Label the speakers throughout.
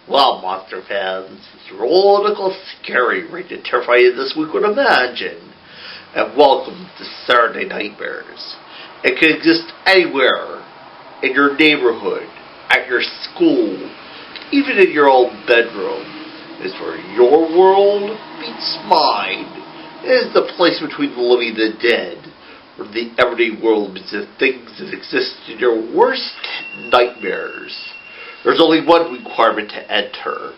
Speaker 1: Well, monster fans, it's roller scary, right to terrify you this week would imagine. And welcome to Saturday Nightmares. It can exist anywhere, in your neighborhood, at your school, even in your own bedroom. It's where your world meets mine. It is the place between the living and the dead, where the everyday world meets the things that exist in your worst nightmares. There's only one requirement to enter.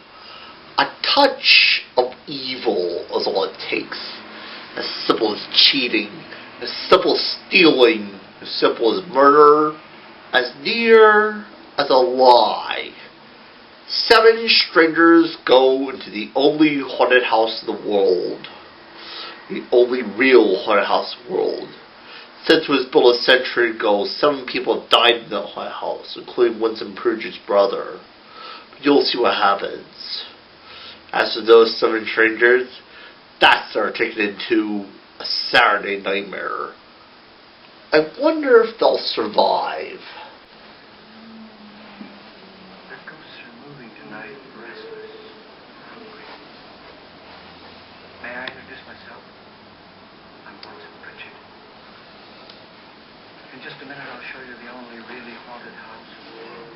Speaker 1: A touch of evil is all it takes. As simple as cheating, as simple as stealing, as simple as murder, as near as a lie. 7 strangers go into the only haunted house in the world. The only real haunted house in the world. Since it was built a century ago, 7 people have died in the haunted house, including Winston Pruge's brother. But you'll see what happens. As for those 7 strangers, that's their ticket into a Saturday nightmare. I wonder if they'll survive.
Speaker 2: The ghosts are moving tonight, restless, hungry. May I introduce myself? I'm Watson Pritchard. In just a minute, I'll show you the only really haunted house in the world.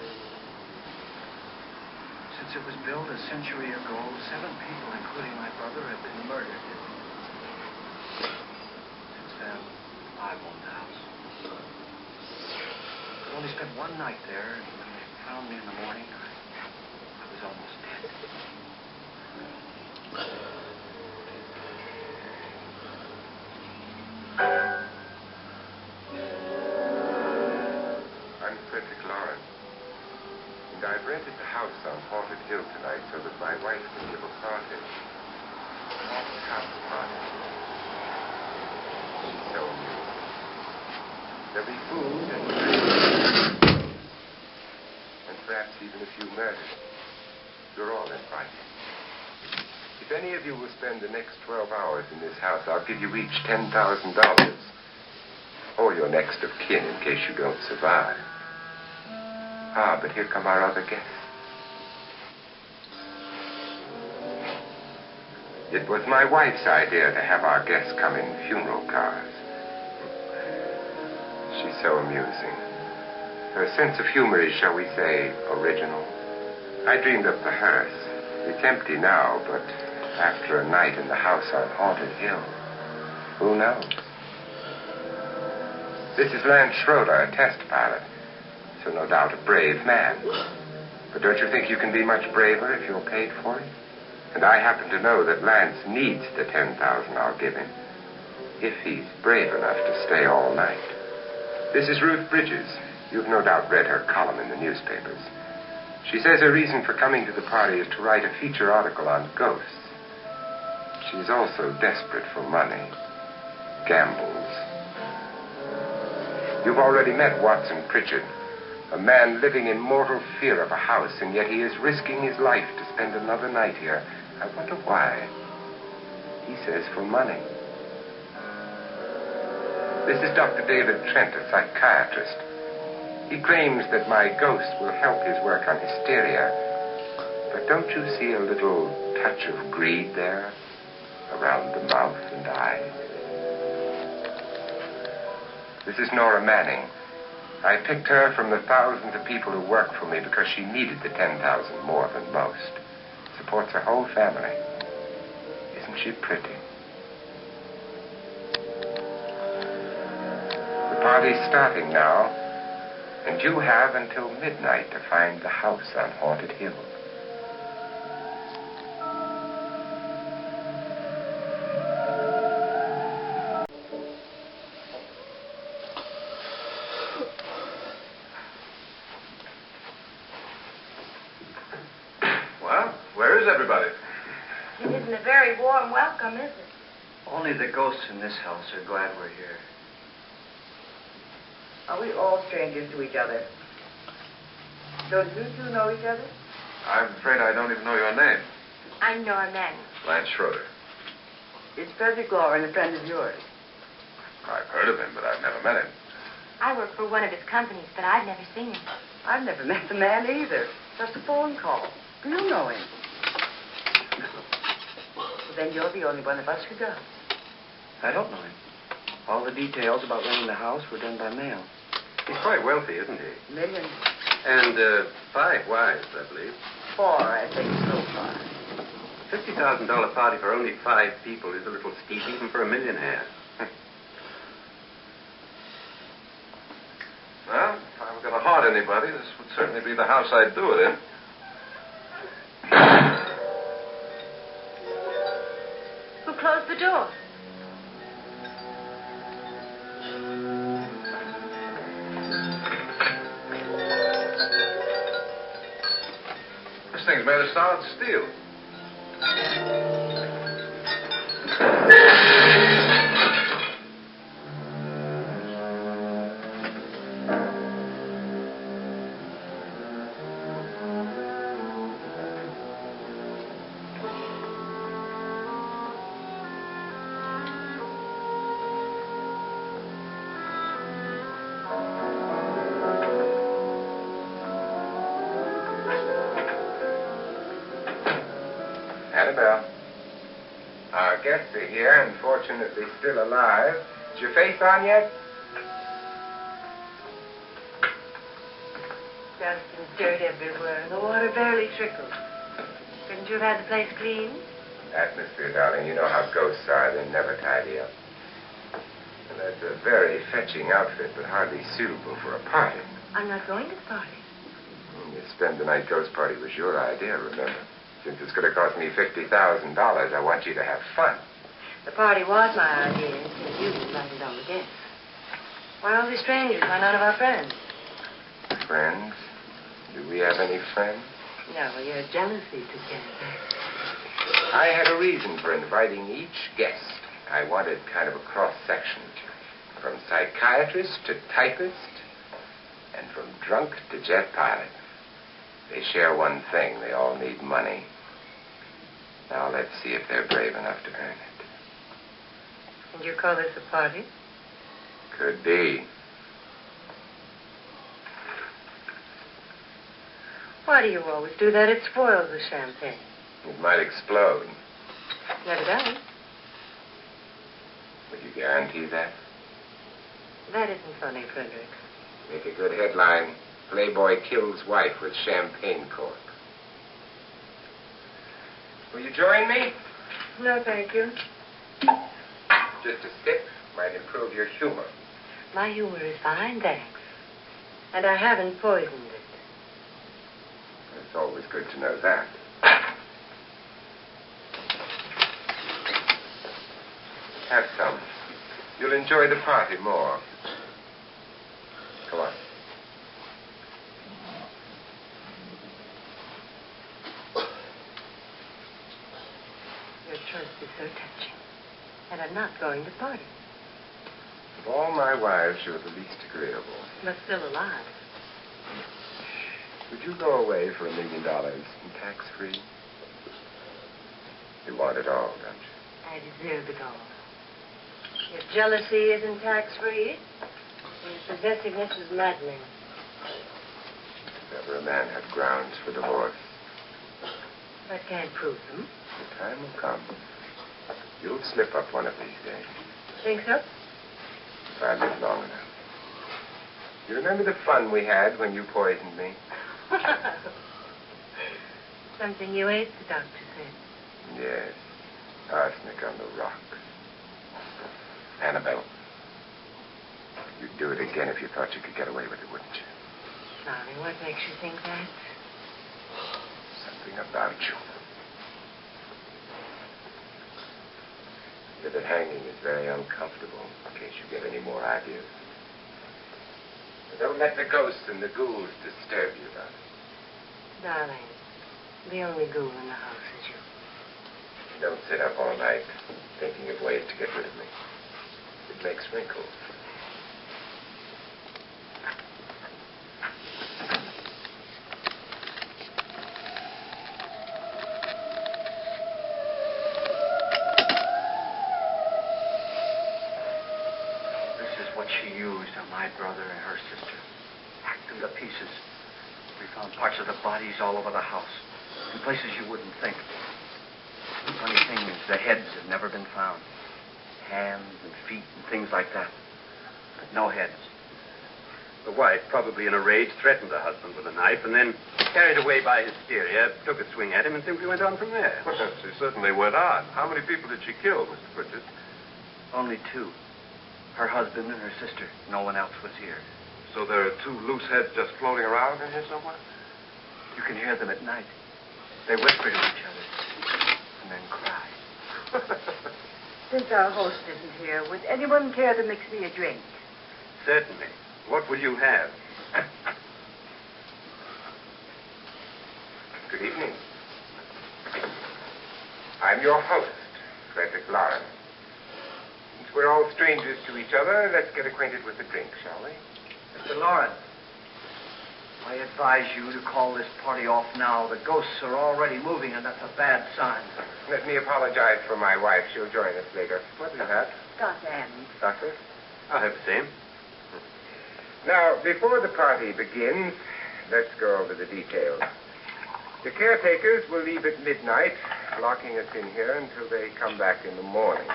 Speaker 2: Since it was built a century ago, 7 people, including my brother, have been murdered. Since then, I've owned the house. I only spent one night there, and when they found me in the morning, I was almost dead.
Speaker 3: I'm Frederick Lawrence, and I've rented the house on Haunted Hill tonight so that my wife can give a party. Haunted house party. She's so amused. There'll be food and drink, and perhaps even a few murders. You're all invited. If any of you will spend the next 12 hours in this house, I'll give you each $10,000. Or your next of kin in case you don't survive. Ah, but here come our other guests. It was my wife's idea to have our guests come in funeral cars. She's so amusing. Her sense of humor is, shall we say, original. I dreamed up the hearse. It's empty now, but after a night in the house on Haunted Hill, who knows? This is Lance Schroeder, a test pilot, so no doubt a brave man. But don't you think you can be much braver if you're paid for it? And I happen to know that Lance needs the $10,000 I'll give him, if he's brave enough to stay all night. This is Ruth Bridges. You've no doubt read her column in the newspapers. She says her reason for coming to the party is to write a feature article on ghosts. She's also desperate for money. Gambles. You've already met Watson Pritchard, a man living in mortal fear of a house, and yet he is risking his life to spend another night here. I wonder why. He says for money. This is Dr. David Trent, a psychiatrist. He claims that my ghost will help his work on hysteria. But don't you see a little touch of greed there? Around the mouth and eyes. This is Nora Manning. I picked her from the thousands of people who work for me because she needed the $10,000 more than most. Supports her whole family. Isn't she pretty? The party's starting now, and you have until midnight to find the house on Haunted Hill.
Speaker 4: It isn't a very warm welcome, is it?
Speaker 2: Only the ghosts in this house are glad we're here.
Speaker 4: Are we all strangers to each other? Don't you two know each other?
Speaker 5: I'm afraid I don't even know your name.
Speaker 4: I'm Nora Manning.
Speaker 5: Lance Schroeder.
Speaker 4: Is Frederick Lauren a friend of yours?
Speaker 5: I've heard of him, but I've never met him.
Speaker 6: I work for one of his companies, but I've never seen him.
Speaker 4: I've never met the man either. Just a phone call. Do you know him? Well, then you're the only one of us who does.
Speaker 2: I don't know him. All the details about renting the house were done by mail.
Speaker 5: He's quite wealthy, isn't he?
Speaker 4: Millions.
Speaker 5: And 5 wives, I believe.
Speaker 4: 4, I think, so far.
Speaker 5: $50,000 party for only 5 people is a little steep, even for a millionaire. Well, if I were going to haunt anybody, this would certainly be the house I'd do it in.
Speaker 6: Who closed the door?
Speaker 5: This thing's made of solid steel.
Speaker 3: Annabelle, our guests are here and fortunately still alive. Is your face on yet?
Speaker 4: Dust and dirt everywhere. The water barely trickles. Couldn't you have had the place cleaned?
Speaker 3: Atmosphere, darling. You know how ghosts are. They never tidy up. And that's a very fetching outfit, but hardly suitable for a party.
Speaker 4: I'm not going to the party.
Speaker 3: You spend the night ghost party was your idea, remember? Since it's going to cost me $50,000, I want you to have fun.
Speaker 4: The party was my idea until you invited all the guests. Why all these strangers? Why none of our friends?
Speaker 3: Friends? Do we have any friends?
Speaker 4: No, your jealousy took care of that.
Speaker 3: I had a reason for inviting each guest. I wanted kind of a cross-section. From psychiatrist to typist, and from drunk to jet pilot. They share one thing. They all need money. Now let's see if they're brave enough to earn it.
Speaker 4: And you call this a party?
Speaker 3: Could be.
Speaker 4: Why do you always do that? It spoils the champagne.
Speaker 3: It might explode.
Speaker 4: Never does.
Speaker 3: Would you guarantee that?
Speaker 4: That isn't funny, Frederick.
Speaker 3: Make a good headline. Playboy kills wife with champagne cork. Will you join me?
Speaker 4: No, thank you.
Speaker 3: Just a sip might improve your humor.
Speaker 4: My humor is fine, thanks. And I haven't poisoned it.
Speaker 3: It's always good to know that. Have some. You'll enjoy the party more. Come on.
Speaker 4: Your choice is so touching. And I'm not going to party.
Speaker 3: Of all my wives, you're the least agreeable.
Speaker 4: But still alive.
Speaker 3: Would you go away for $1 million and tax-free? You want it all, don't you?
Speaker 4: I deserve it all. Your jealousy isn't tax-free. And your possessiveness is maddening.
Speaker 3: If ever a man had grounds for divorce,
Speaker 4: I can't prove them.
Speaker 3: the time will come. You'll slip up one of these days.
Speaker 4: Think so?
Speaker 3: If I live long enough. You remember the fun we had when you poisoned me?
Speaker 4: Something you ate, the doctor said.
Speaker 3: Yes. Arsenic on the rocks. Annabelle, you'd do it again if you thought you could get away with it, wouldn't you?
Speaker 4: Darling, what makes you think that?
Speaker 3: Something about you. That hanging is very uncomfortable, in case you get any more ideas. But don't let the ghosts and the ghouls disturb you, darling.
Speaker 4: Darling, the only ghoul in the house is you.
Speaker 3: Don't sit up all night thinking of ways to get rid of me. It makes wrinkles.
Speaker 2: This is what she used on my brother the pieces. We found parts of the bodies all over the house, in places you wouldn't think. The funny thing is, the heads have never been found. Hands and feet and things like that. But no heads.
Speaker 5: The wife, probably in a rage, threatened her husband with a knife and then, carried away by hysteria, took a swing at him and simply went on from there.
Speaker 3: Well, she certainly went on. How many people did she kill, Mr. Pritchett?
Speaker 2: Only two. Her husband and her sister. No one else was here.
Speaker 3: So there are two loose heads just floating around in here somewhere?
Speaker 2: You can hear them at night. They whisper to each other and then cry.
Speaker 4: Since our host isn't here, would anyone care to mix me a drink?
Speaker 5: Certainly. What will you have?
Speaker 3: Good evening. I'm your host, Frederick Lawrence. Since we're all strangers to each other, let's get acquainted with the drink, shall we?
Speaker 2: Mr. Lawrence, I advise you to call this party off now. The ghosts are already moving, and that's a bad sign.
Speaker 3: Let me apologize for my wife. She'll join us later. What do you have?
Speaker 4: Dr. Adams.
Speaker 3: Doctor?
Speaker 5: I'll have the same.
Speaker 3: Now, before the party begins, let's go over the details. The caretakers will leave at midnight, locking us in here until they come back in the morning.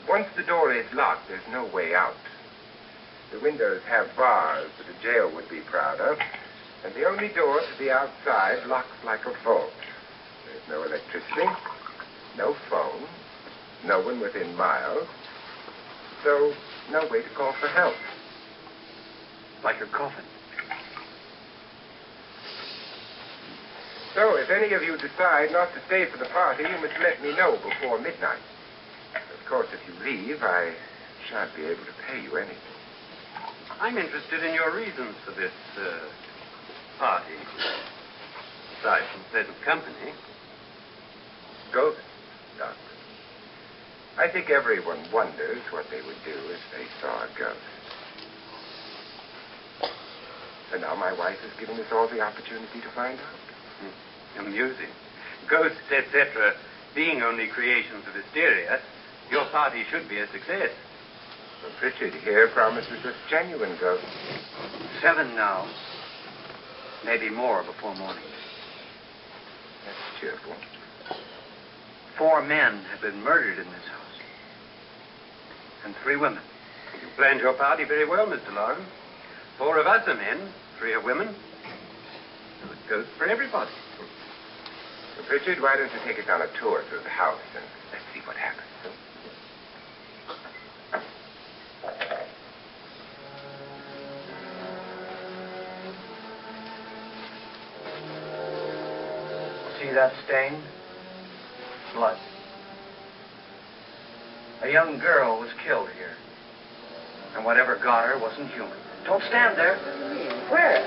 Speaker 3: Once the door is locked, there's no way out. The windows have bars that a jail would be proud of, and the only door to the outside locks like a vault. There's no electricity, no phone, no one within miles, so no way to call for help.
Speaker 2: Like a coffin.
Speaker 3: So, if any of you decide not to stay for the party, you must let me know before midnight. Of course, if you leave, I shan't be able to pay you anything.
Speaker 5: I'm interested in your reasons for this, party. Aside from pleasant company.
Speaker 3: Ghosts, Doctor. I think everyone wonders what they would do if they saw a ghost. And now my wife has given us all the opportunity to find out.
Speaker 5: Amusing. Ghosts, etc., being only creations of hysteria, your party should be a success.
Speaker 3: Well, Pritchard here promises us genuine ghosts.
Speaker 2: 7 now. Maybe more before morning.
Speaker 3: That's cheerful.
Speaker 2: 4 men have been murdered in this house. And 3 women.
Speaker 5: You planned your party very well, Mr. Lawrence. 4 of us are men, 3 are women. So it goes for everybody.
Speaker 3: Well, Pritchard, why don't you take us on a tour through the house and let's see what happens. Huh?
Speaker 2: See that stain? Blood. A young girl was killed here. And whatever got her wasn't human. Don't stand there.
Speaker 4: Where?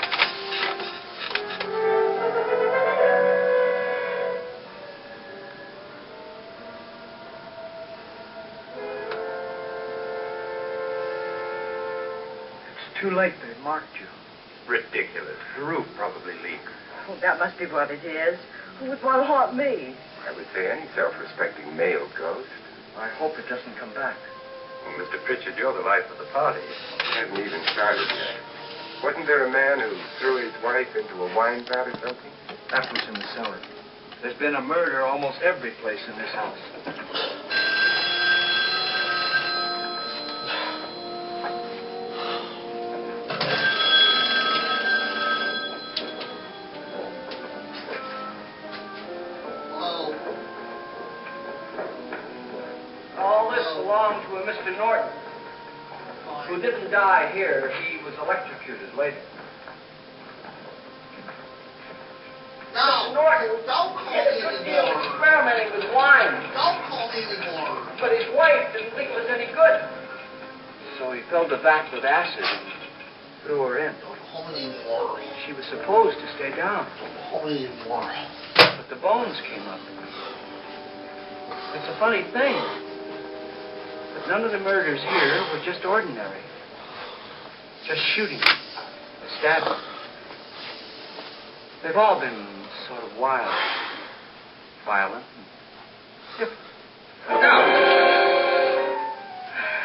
Speaker 2: It's too late. They marked you.
Speaker 5: Ridiculous. The roof probably leaked.
Speaker 4: Oh, that must be what it is. Who would want to haunt me?
Speaker 3: I would say any self-respecting male ghost.
Speaker 2: I hope it doesn't come back.
Speaker 5: Well, Mr. Pritchard, you're the life of the party.
Speaker 3: I haven't even started yet. Wasn't there a man who threw his wife into a wine vat or something?
Speaker 2: That was in the cellar. There's been a murder almost every place in this house. All this belonged to a Mr. Norton, who didn't die here. He was electrocuted later.
Speaker 1: No,
Speaker 2: Norton,
Speaker 1: don't call
Speaker 2: he had a
Speaker 1: me
Speaker 2: good deal of
Speaker 1: anymore.
Speaker 2: experimenting with wine.
Speaker 1: Don't call me anymore.
Speaker 2: But his wife didn't think it was any good. So he filled the vat with acid and threw her in.
Speaker 1: Don't call me anymore.
Speaker 2: She was supposed to stay down,
Speaker 1: Don't call me anymore.
Speaker 2: but the bones came up. It's a funny thing, but none of the murders here were just ordinary. Just shooting, or stabbing. They've all been sort of wild, violent, and different.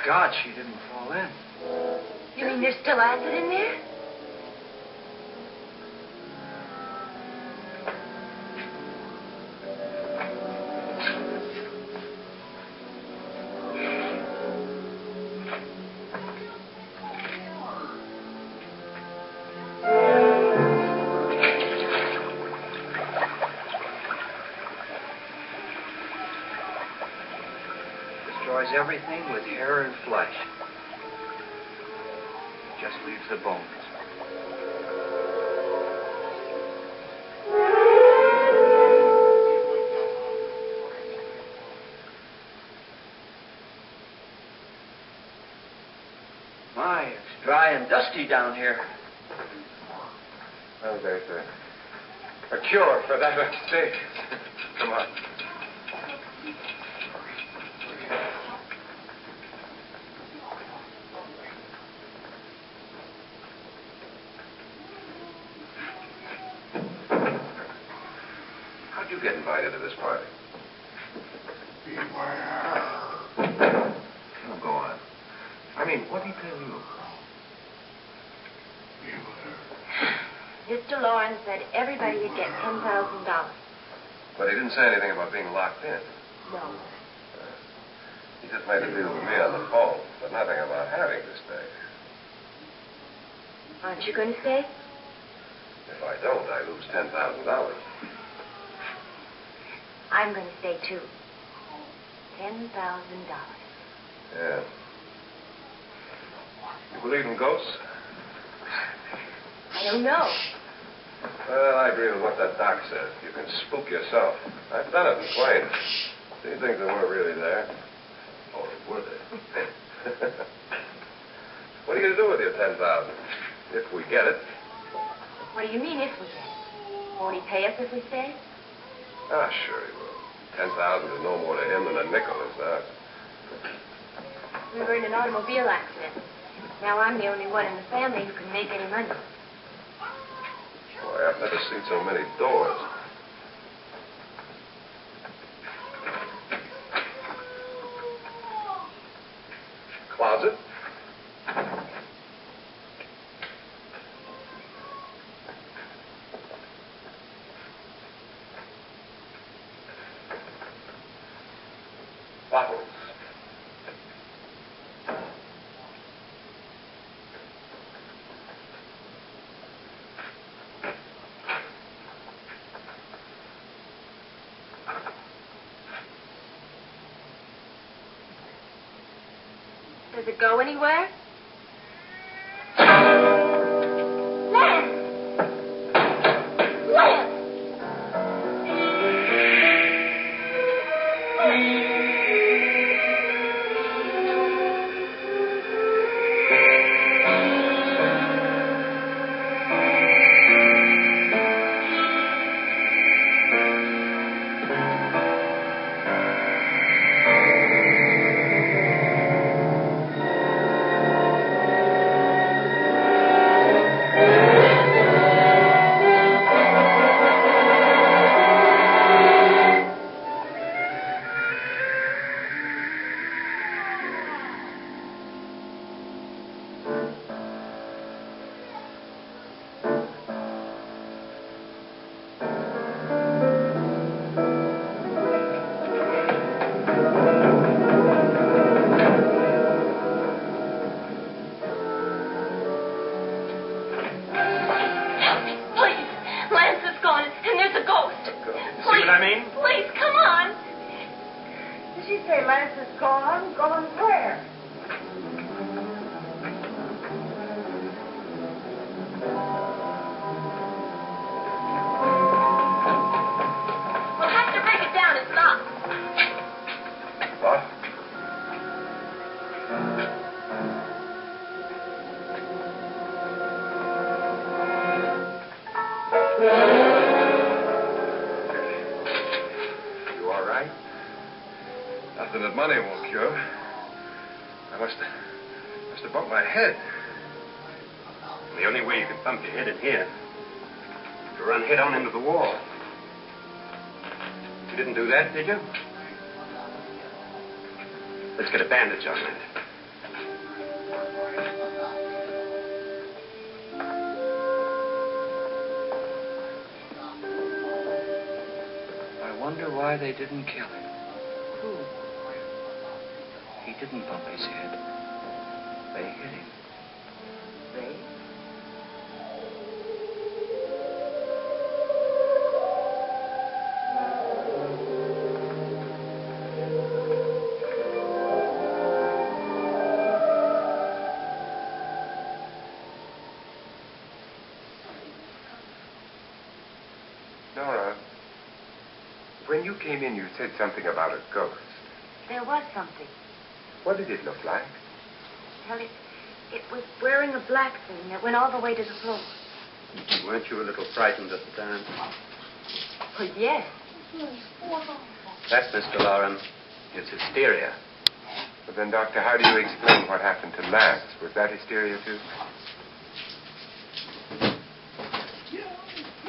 Speaker 2: God, she didn't fall in.
Speaker 6: You mean there's still acid in there?
Speaker 2: everything with hair and flesh. It just leaves the bones. My, it's dry and dusty down here.
Speaker 3: Well, there's a cure for that upstairs. Come on. How'd you get invited to this party? Oh, go on. I mean, what did he tell you?
Speaker 6: Mr. Lawrence said everybody would get $10,000.
Speaker 3: But he didn't say anything about being locked in.
Speaker 6: No.
Speaker 3: He just made a deal with me on the phone, but nothing about having to stay.
Speaker 6: Aren't you going to stay?
Speaker 3: If I don't, I lose $10,000.
Speaker 6: I'm going to stay too. $10,000.
Speaker 3: Yeah. You believe in ghosts?
Speaker 6: I don't know.
Speaker 3: Well, I agree with what that doc says. You can spook yourself. I've done it in planes. Seen things that weren't really there. Or were they? What are you going to do with your $10,000? If we get it.
Speaker 6: What do you mean if we get it? Won't he pay us if we stay?
Speaker 3: Ah, sure he will. 10,000 is no more to him than a nickel is that.
Speaker 6: We were in an automobile accident. Now I'm the only one in the family who can make any money.
Speaker 3: Boy, I've never seen so many doors. Closet? Bottles.
Speaker 6: Does it go anywhere? Lance! Lance!
Speaker 4: Lance is gone. Gone where?
Speaker 6: We'll have to break it down and stop.
Speaker 3: What? You all right? Nothing that money won't cure. I must have bumped my head.
Speaker 5: The only way you could bump your head in here is to run head on into the wall. You didn't do that, did you? Let's get a bandage on that.
Speaker 2: I wonder why they didn't kill him.
Speaker 6: Who?
Speaker 2: He didn't bump his head. They hit him.
Speaker 6: Ray?
Speaker 3: Nora, when you came in, you said something about a ghost.
Speaker 4: There was something.
Speaker 3: What did it look like?
Speaker 4: Well, it was wearing a black thing that went all the way to the floor.
Speaker 5: Weren't you a little frightened at the time?
Speaker 4: Well, yes.
Speaker 5: That, Mr. Loren, is hysteria.
Speaker 3: But then, Doctor, how do you explain what happened to Lance? Was that hysteria, too?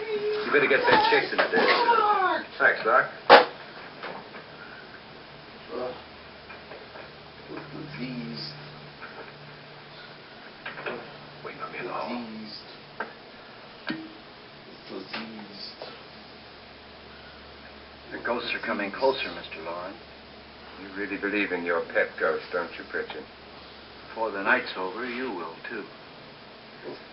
Speaker 5: You better get that checked in a day. Thanks, Doc.
Speaker 1: Diseased.
Speaker 5: Wait a minute.
Speaker 1: Diseased.
Speaker 2: The ghosts are coming closer, Mr. Loren.
Speaker 3: You really believe in your pet ghost, don't you, Pritchard?
Speaker 2: Before the night's over, you will, too.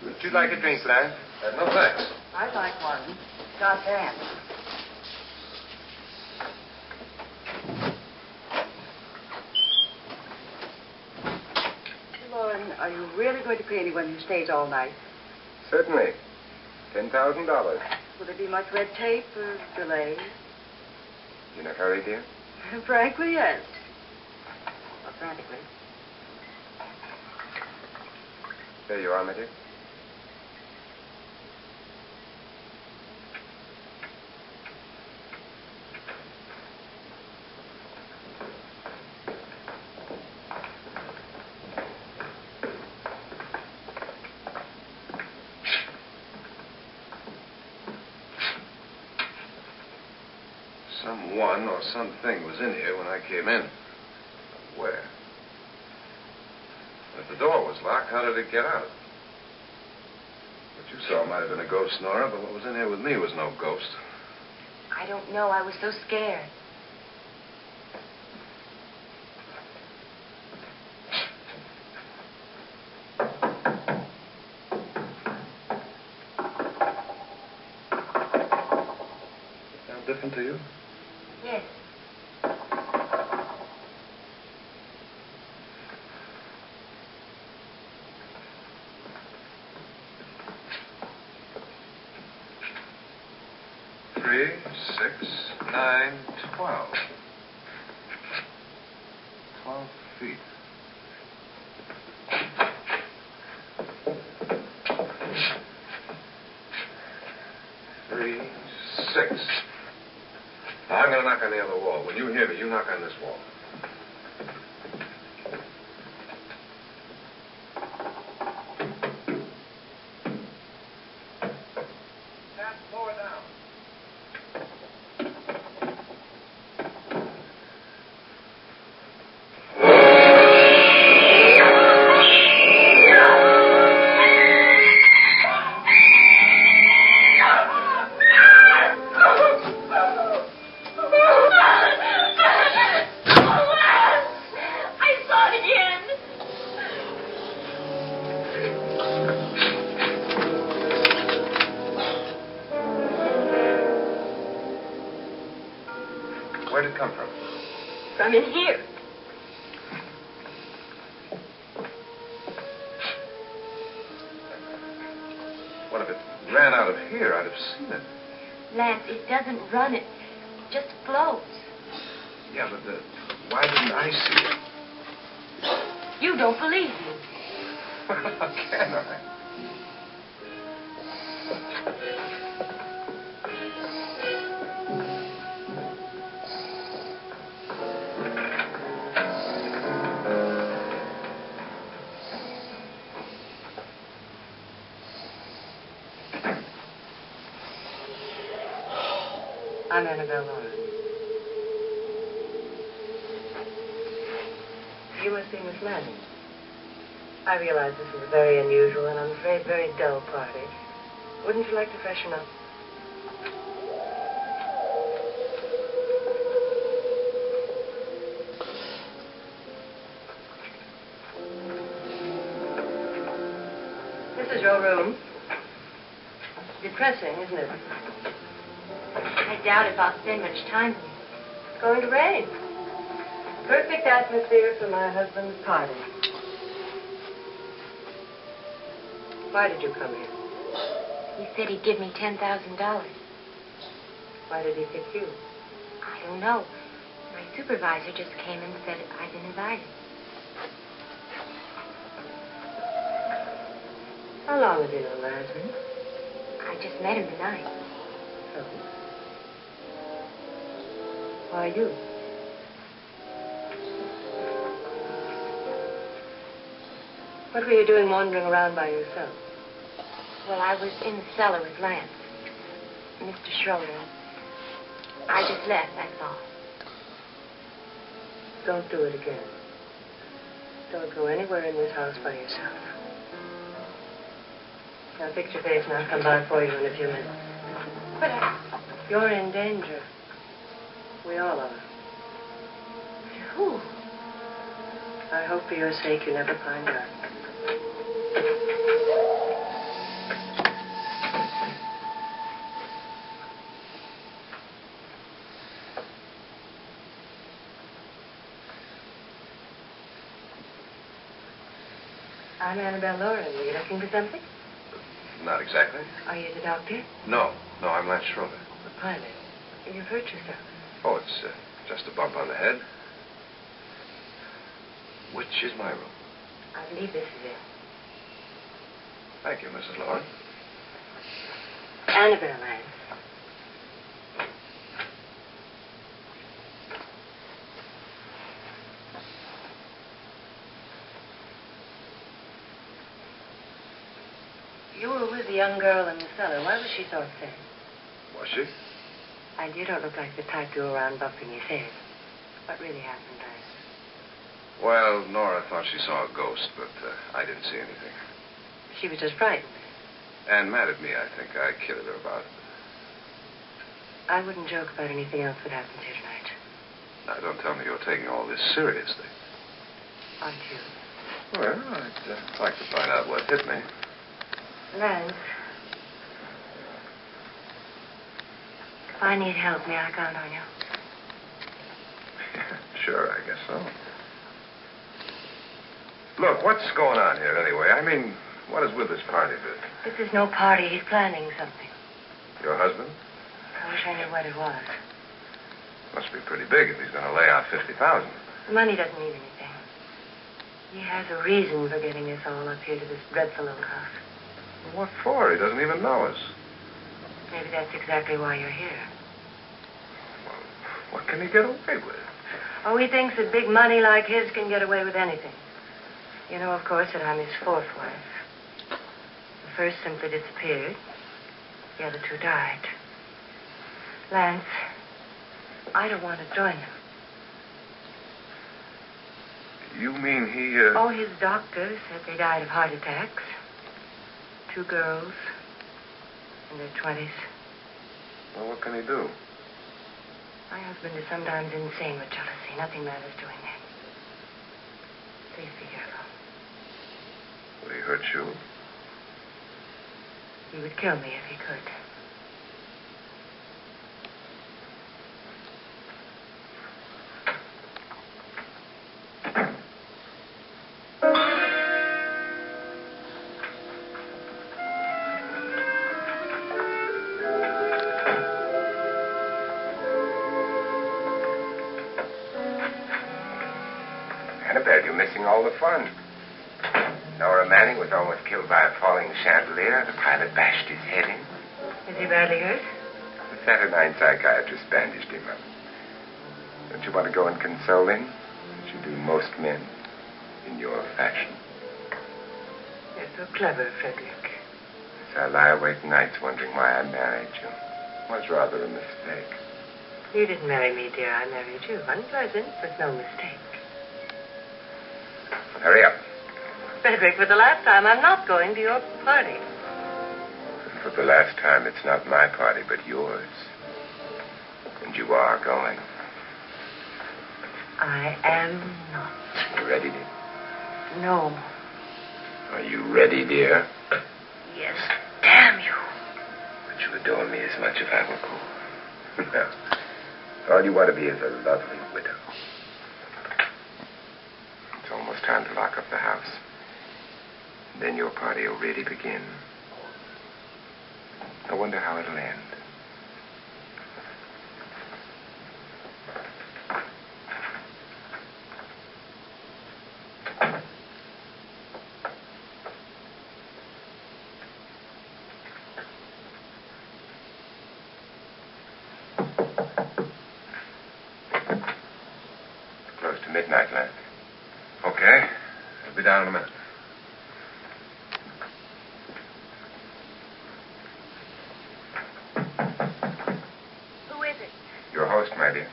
Speaker 3: Would you like a drink, Lance?
Speaker 5: No, thanks.
Speaker 4: I'd like one. Got that. Lauren, are you really going to pay anyone who stays all night?
Speaker 3: Certainly. $10,000.
Speaker 4: Will there be much red tape or delay?
Speaker 3: In a hurry, dear?
Speaker 4: Frankly, yes. Not frantically.
Speaker 3: There you are, my dear.
Speaker 7: Someone or something was in here when I came in. Where? If the door was locked, how did it get out? What you saw might have been a ghost, Nora, but what was in here with me was no ghost.
Speaker 6: I don't know. I was so scared.
Speaker 7: Sound different to you?
Speaker 6: Yes.
Speaker 7: Three, 6, 9, 12. 12 feet. Three, 6. Now, I'm going to knock on the other wall. When you hear me, you knock on this wall. Tap lower down.
Speaker 6: I saw it again.
Speaker 7: Where'd it come from?
Speaker 6: From in here.
Speaker 7: What if it ran out of here? I'd have seen it.
Speaker 6: Lance, it doesn't run. It just floats.
Speaker 7: Yeah, but why didn't I see it?
Speaker 6: You don't believe me.
Speaker 7: How can I?
Speaker 4: I'm Annabelle Lauren. You must be Miss Lanning. I realize this is a very unusual and I'm afraid very dull party. Wouldn't you like to freshen up? This is your room. Depressing, isn't it?
Speaker 6: I doubt if I'll spend much time here.
Speaker 4: It's going to rain. Perfect atmosphere for my husband's party. Why did you come here?
Speaker 6: He said he'd give me $10,000.
Speaker 4: Why did he pick you?
Speaker 6: I don't know. My supervisor just came and said I'd been invited.
Speaker 4: How long have you known my husband?
Speaker 6: I just met him tonight.
Speaker 4: So? Why you? What were you doing wandering around by yourself?
Speaker 6: Well, I was in the cellar with Lance, Mr. Schroeder. I just left, that's all.
Speaker 4: Don't do it again. Don't go anywhere in this house by yourself. Now fix your face and I'll come by for you in a few minutes.
Speaker 6: But
Speaker 4: You're in danger. We all are.
Speaker 6: who?
Speaker 4: I hope for your sake you never find out. I'm Annabelle Lauren. Were you looking for something?
Speaker 7: Not exactly.
Speaker 4: Are you the doctor?
Speaker 7: No, I'm Lance Schroeder.
Speaker 4: The pilot. You've hurt yourself.
Speaker 7: Oh, it's just a bump on the head. Which is my room?
Speaker 4: I believe this is it.
Speaker 7: Thank you, Mrs. Lauren.
Speaker 4: Annabelle, Lance. You were with the young girl in the cellar. Why was she so upset?
Speaker 7: Was she?
Speaker 4: And you don't look like the type to go around bumping his head. What really happened, Lance?
Speaker 7: Well, Nora thought she saw a ghost, but I didn't see anything.
Speaker 4: She was just frightened.
Speaker 7: And mad at me, I think. I kidded her about it.
Speaker 4: I wouldn't joke about anything else that happens here tonight.
Speaker 7: Now, don't tell me you're taking all this seriously.
Speaker 4: Aren't you?
Speaker 7: Well, I'd like to find out what hit me.
Speaker 4: Lance. If I need help, may I count on you?
Speaker 7: Sure, I guess so. Look, what's going on here anyway? I mean, what is with this party bit?
Speaker 4: This is no party. He's planning something.
Speaker 7: Your husband?
Speaker 4: I wish I knew what it was.
Speaker 7: Must be pretty big if he's going to lay out 50,000.
Speaker 4: The money doesn't mean anything. He has a reason for getting us all up here to this dreadful old house.
Speaker 7: What for? He doesn't even know us.
Speaker 4: Maybe that's exactly why you're here.
Speaker 7: Well, what can he get away with?
Speaker 4: Oh, he thinks that big money like his can get away with anything. You know, of course, that I'm his fourth wife. The first simply disappeared. The other two died. Lance, I don't want to join them.
Speaker 7: You mean he,
Speaker 4: Oh, his doctor said they died of heart attacks. 2 girls in their 20s.
Speaker 7: Well, what can he do?
Speaker 4: My husband is sometimes insane with jealousy. Nothing matters to him then. Please be careful.
Speaker 7: Would he hurt you?
Speaker 4: He would kill me if he could.
Speaker 3: Annabelle, you're missing all the fun. Nora Manning was almost killed by a falling chandelier. The pilot bashed his head in.
Speaker 4: Is he badly hurt?
Speaker 3: The saturnine psychiatrist bandaged him up. Don't you want to go and console him, as you do most men, in your fashion?
Speaker 4: You're so clever, Frederick.
Speaker 3: So I lie awake nights wondering why I married you. It was rather a mistake.
Speaker 4: You didn't marry me, dear. I married you. Unpleasant, but no mistake.
Speaker 3: Hurry up.
Speaker 4: Frederick, for the last time, I'm not going to your party.
Speaker 3: For the last time, it's not my party, but yours. And you are going.
Speaker 4: I am not.
Speaker 3: You ready, dear?
Speaker 4: No.
Speaker 3: Are you ready, dear?
Speaker 4: Yes, damn you.
Speaker 3: Would you adore me as much if I were poor? No. All you want to be is a lovely widow. It's almost time to lock up the house. Then your party will really begin. I wonder how it'll end. midnight, Lance.
Speaker 7: Okay. I'll be down in a minute.
Speaker 6: Who is it?
Speaker 3: Your host, my dear.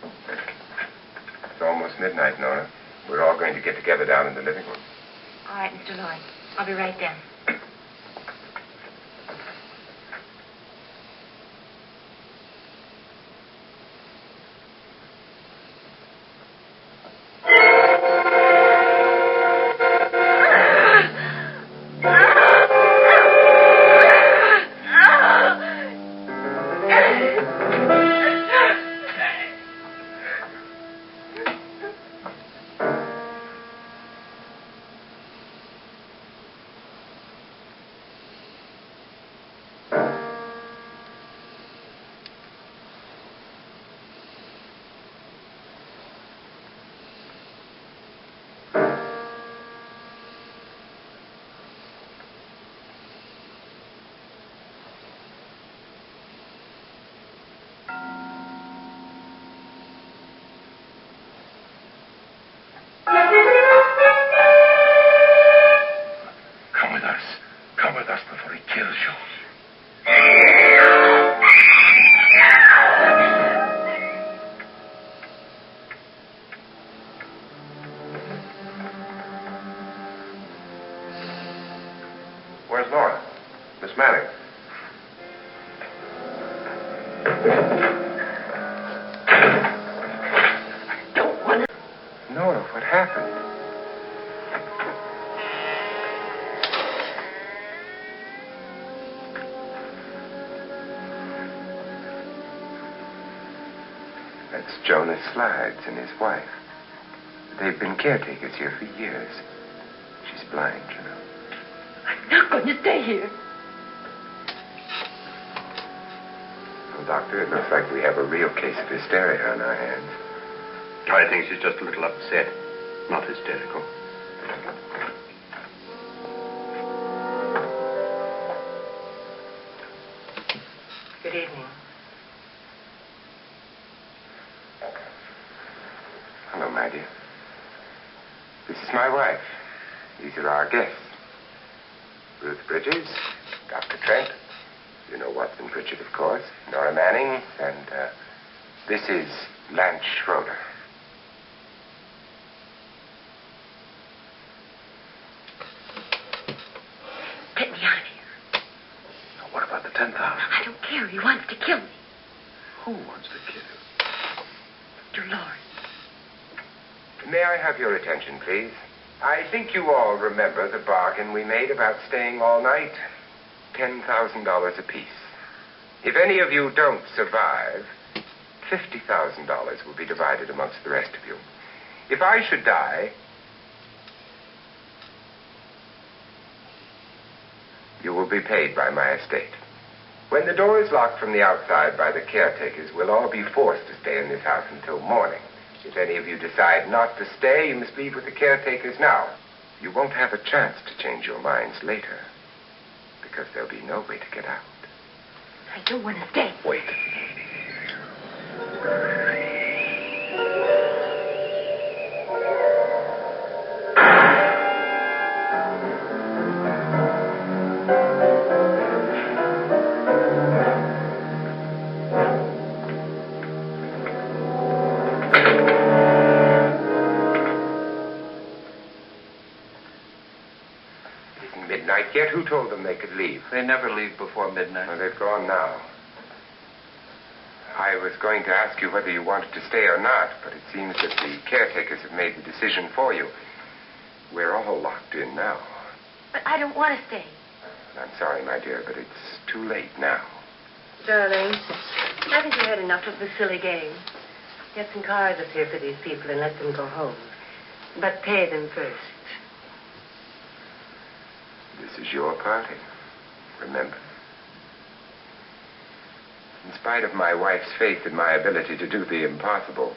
Speaker 3: It's almost midnight, Nora. We're all going to get together down in the living room.
Speaker 6: All right, Mr. Lloyd. I'll be right down.
Speaker 3: Come with us. Come with us before he kills you.
Speaker 7: Where's Nora? Miss Manning.
Speaker 3: Nora, what happened? That's Jonas Slides and his wife. They've been caretakers here for years. She's blind, you know.
Speaker 4: I'm not going to stay here.
Speaker 3: Well, Doctor, it looks like we have a real case of hysteria on our hands.
Speaker 5: I think she's just a little upset, not hysterical.
Speaker 4: Good evening.
Speaker 3: Hello, my dear. This is my wife. These are our guests. Ruth Bridges, Dr. Trent. You know Watson Pritchard, of course. Nora Manning, and this is Lance Schroeder.
Speaker 4: Get me out of here.
Speaker 7: Now, what about the 10,000?
Speaker 4: I don't care. He wants to kill me.
Speaker 7: Who wants to kill you?
Speaker 4: Dr. Lord.
Speaker 3: May I have your attention, please? I think you all remember the bargain we made about staying all night. $10,000 apiece. If any of you don't survive, $50,000 will be divided amongst the rest of you. If I should die, you will be paid by my estate. When the door is locked from the outside by the caretakers, we'll all be forced to stay in this house until morning. If any of you decide not to stay, you must leave with the caretakers now. You won't have a chance to change your minds later, because there'll be no way to get out.
Speaker 4: I don't want to stay.
Speaker 3: Wait. Midnight yet? Who told them they could leave?
Speaker 2: They never leave before midnight.
Speaker 3: Well, they've gone now. I was going to ask you whether you wanted to stay or not, but it seems that the caretakers have made the decision for you. We're all locked in now.
Speaker 6: But I don't want to stay.
Speaker 3: I'm sorry, my dear, but it's too late now.
Speaker 4: Darling, haven't you had enough of the silly game? Get some cars up here for these people and let them go home. But pay them first.
Speaker 3: This is your party. Remember. In spite of my wife's faith in my ability to do the impossible,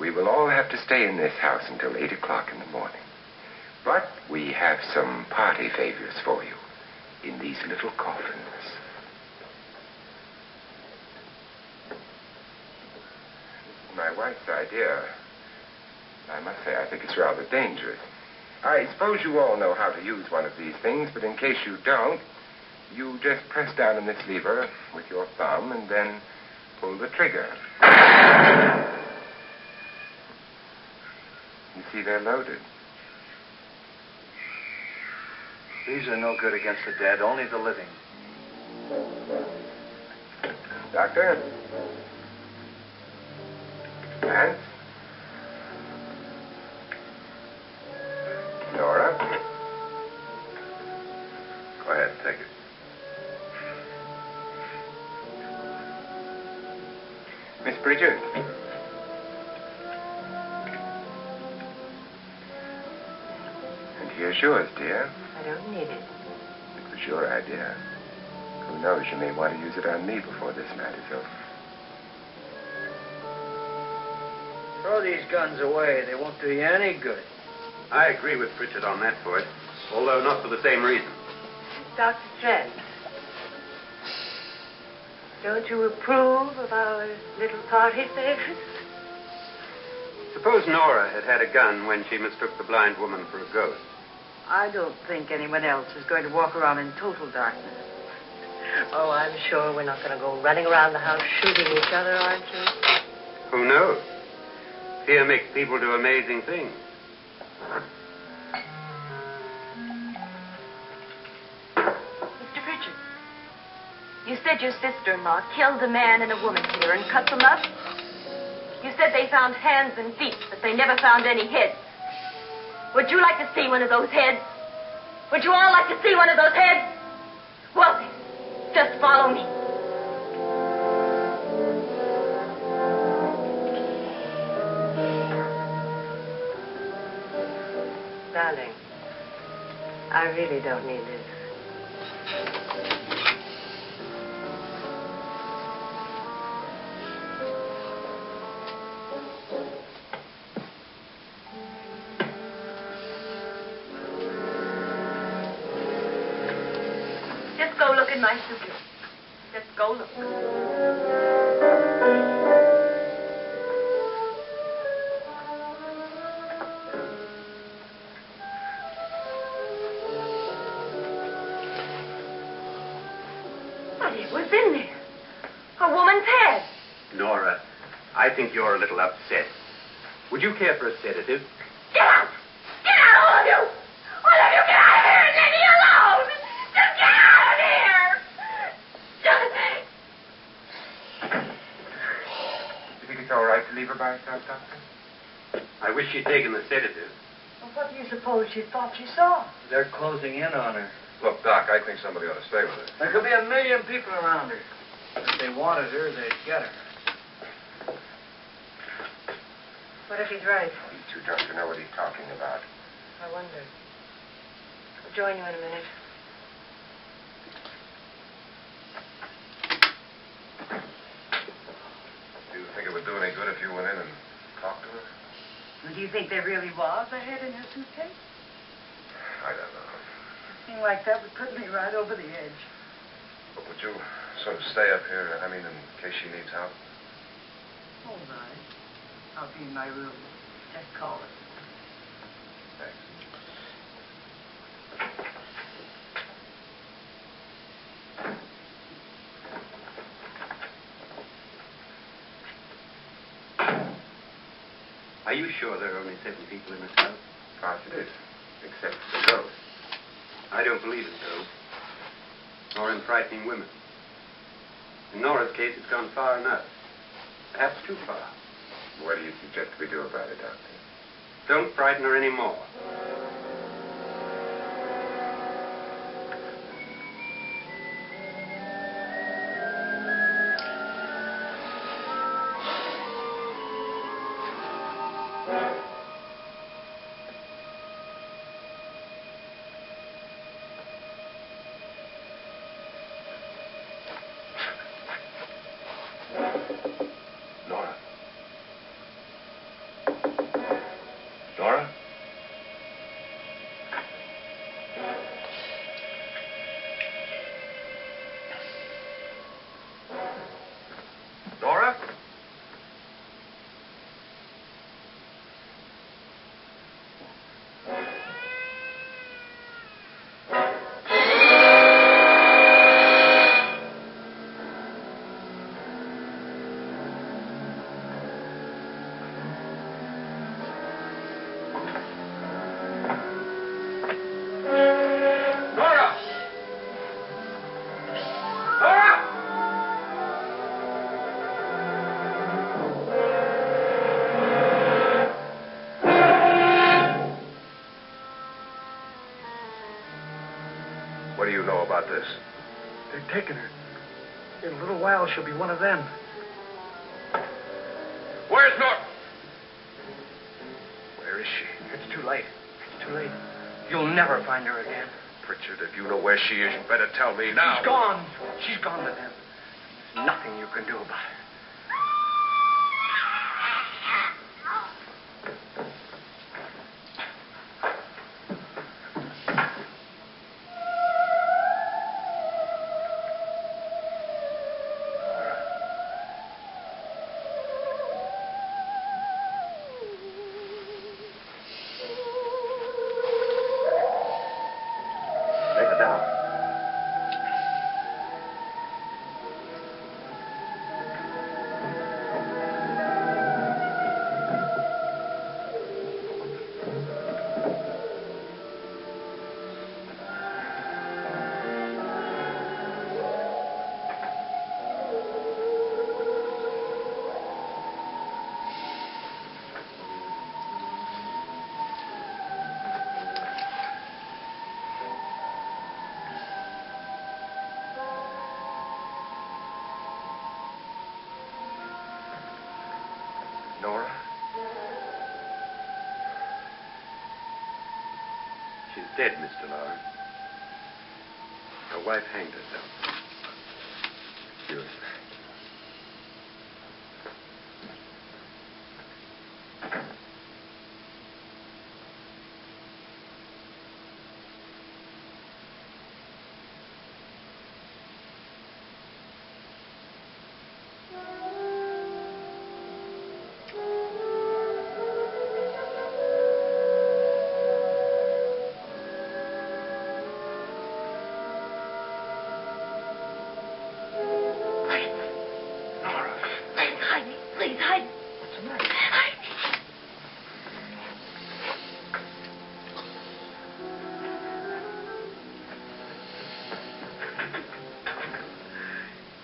Speaker 3: we will all have to stay in this house until 8 o'clock in the morning. But we have some party favors for you in these little coffins. My wife's idea. I must say, I think it's rather dangerous. I suppose you all know how to use one of these things, but in case you don't, you just press down on this lever with your thumb and then pull the trigger. You see, they're loaded.
Speaker 2: These are no good against the dead, only the living.
Speaker 3: Doctor? Lance? Nora?
Speaker 7: Go ahead, take it.
Speaker 3: Miss Bridget? And here's yours, dear.
Speaker 4: I don't need it.
Speaker 3: It was your idea. Who knows, you may want to use it on me before this matter's over.
Speaker 8: Throw these guns away. They won't do you any good.
Speaker 5: I agree with Pritchard on that point, although not for the same reason.
Speaker 4: Dr. Trent, don't you approve of our little party favors?
Speaker 5: Suppose Nora had had a gun when she mistook the blind woman for a ghost.
Speaker 9: I don't think anyone else is going to walk around in total darkness.
Speaker 4: Oh, I'm sure we're not going to go running around the house shooting each other, aren't you?
Speaker 5: Who knows? Fear makes people do amazing things.
Speaker 6: Mr. Pritchard, you said your sister-in-law killed a man and a woman here and cut them up? You said they found hands and feet, but they never found any heads. Would you like to see one of those heads? Would you all like to see one of those heads? Well, then, just follow me.
Speaker 4: Darling, I really don't need this.
Speaker 6: Just go look in my suitcase. Just go look. But it was in there. A woman's head.
Speaker 5: Nora, I think you're a little upset. Would you care for a sedative?
Speaker 6: Get out! Get out, all of you! All of you, get out of here and leave me alone! Just get out of here!
Speaker 3: You think it's all right to leave her by herself, Doctor?
Speaker 5: I wish she'd taken the sedative.
Speaker 9: Well, what do you suppose she thought she saw?
Speaker 8: They're closing in on her.
Speaker 7: Look, Doc, I think somebody ought to stay with her.
Speaker 8: There could be 1 million people around her. If they wanted her, they'd get her.
Speaker 4: What if he's right?
Speaker 3: You two don't know what he's talking about.
Speaker 4: I wonder. I'll join you in a minute.
Speaker 7: Do you think it would do any good if you went in and talked to her?
Speaker 9: Well, do you think there really was a head in her suitcase?
Speaker 7: I don't know.
Speaker 9: A thing like that would put me right over the edge.
Speaker 7: But would you sort of stay up here, I mean, in case she needs help?
Speaker 9: All right. I'll be in my room. Just call it.
Speaker 7: Thanks.
Speaker 5: Are you sure there are only 7 people in this house?
Speaker 3: Of course it is. Except the ghost.
Speaker 5: I don't believe it, though. Nor in frightening women. In Nora's case, it's gone far enough. Perhaps too far.
Speaker 3: What do you suggest we do about it, Doctor?
Speaker 5: Don't frighten her any more.
Speaker 7: Nora? Nora? about this?
Speaker 8: They're taking her. In a little while, she'll be one of them.
Speaker 7: Where's Norton? Where is she?
Speaker 8: It's too late. It's too late. You'll never find her again.
Speaker 7: Pritchard, if you know where she is, you better tell me now.
Speaker 8: She's gone. She's gone with them. There's nothing you can do about it.
Speaker 7: Nora?
Speaker 5: She's dead, Mr. Lawrence. Her wife hanged herself.
Speaker 7: Excuse me.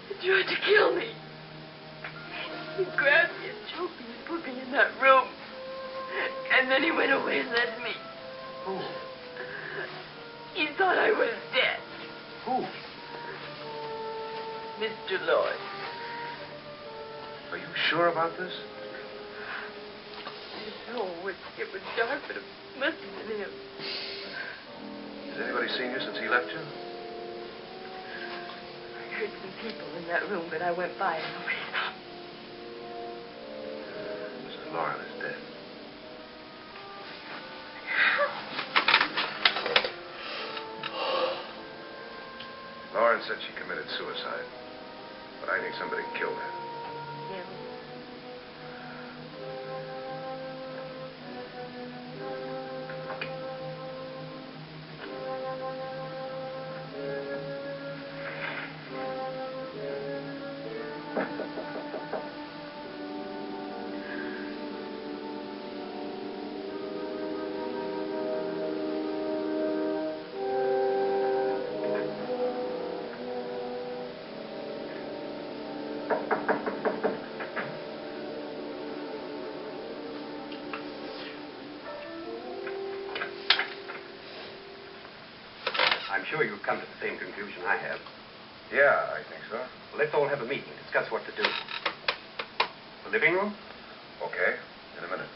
Speaker 6: He tried to kill me. He grabbed me and choked me and put me in that room. And then he went away and left me.
Speaker 7: Who?
Speaker 6: He thought I was dead.
Speaker 7: Who?
Speaker 6: Mr. Lloyd.
Speaker 7: Are you sure about this?
Speaker 6: No, it was dark, but it must have been him.
Speaker 7: Has anybody seen you since he left you?
Speaker 6: I heard some people in that room, but I went by and nobody saw me.
Speaker 7: Mrs. Lauren is dead. Lauren said she committed suicide, but I think somebody killed her.
Speaker 6: Him.
Speaker 5: I'm sure you've come to the same conclusion I have.
Speaker 7: Yeah, I think so.
Speaker 5: Well, let's all have a meeting, discuss what to do. The living room?
Speaker 7: Okay, in a minute.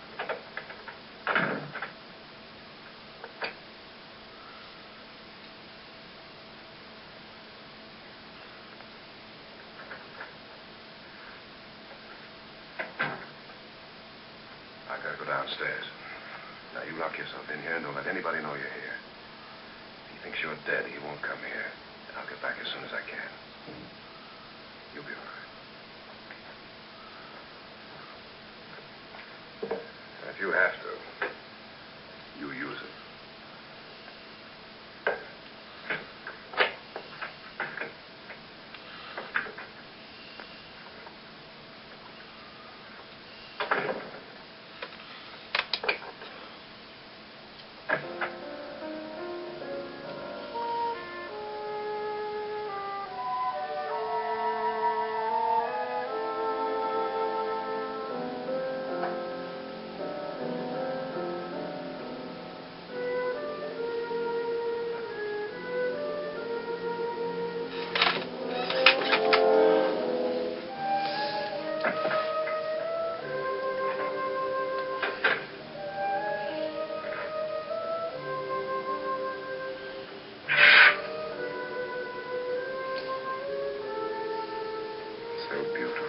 Speaker 7: I've got to go downstairs. Now, you lock yourself in here and don't let anybody know you're here. If he thinks you're dead, he won't come here. And I'll get back as soon as I can. You'll be all right. And if you have to, you use it.
Speaker 3: So beautiful.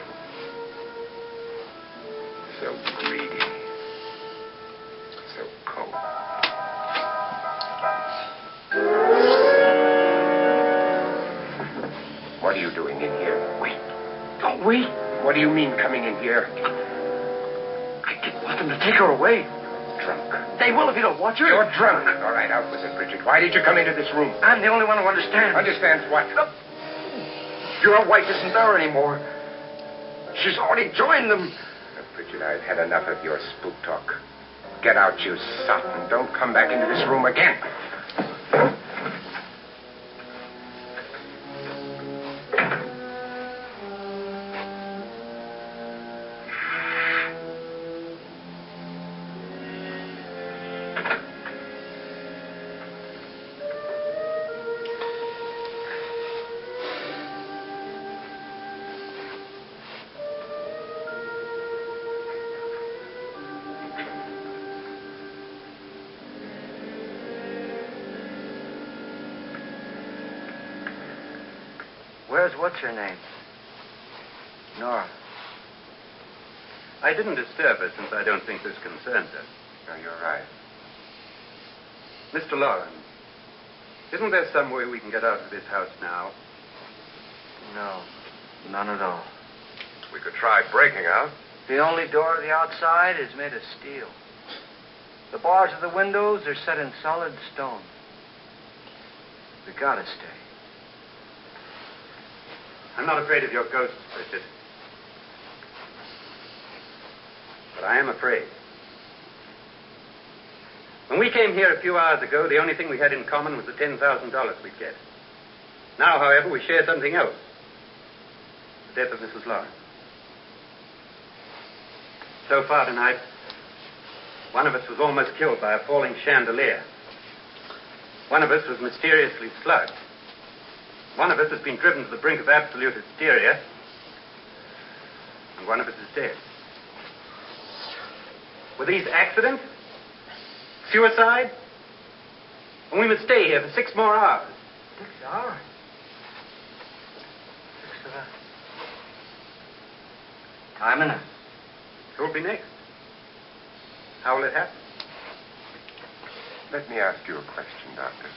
Speaker 3: So greedy. So cold. What are you doing in here?
Speaker 2: Wait. Don't wait.
Speaker 3: What do you mean coming in here?
Speaker 2: I didn't want them to take her away.
Speaker 3: Drunk.
Speaker 2: They will if you don't watch her.
Speaker 3: You're drunk. All right, out with it, Bridget. Why did you come into this room?
Speaker 2: I'm the only one who understands.
Speaker 3: Understands what?
Speaker 2: Your wife isn't there anymore. She's already joined them.
Speaker 3: Bridget, I've had enough of your spook talk. Get out, you sot, and don't come back into this room again.
Speaker 2: Where's what's-her-name? Nora.
Speaker 5: I didn't disturb her since I don't think this concerns her.
Speaker 3: No, you're right.
Speaker 5: Mr. Loren, isn't there some way we can get out of this house now?
Speaker 2: No, none at all.
Speaker 7: We could try breaking out.
Speaker 8: The only door to the outside is made of steel. The bars of the windows are set in solid stone. We gotta stay.
Speaker 5: I'm not afraid of your ghosts, Bridget. But I am afraid. When we came here a few hours ago, the only thing we had in common was the $10,000 we'd get. Now, however, we share something else. The death of Mrs. Lawrence. So far tonight, one of us was almost killed by a falling chandelier. One of us was mysteriously slugged. One of us has been driven to the brink of absolute hysteria. And one of us is dead. Were these accidents? Suicide? And we must stay here for 6 more hours.
Speaker 8: 6 hours? 6 hours. Time enough.
Speaker 5: Who will be next? How will it happen?
Speaker 3: Let me ask you a question, Doctor.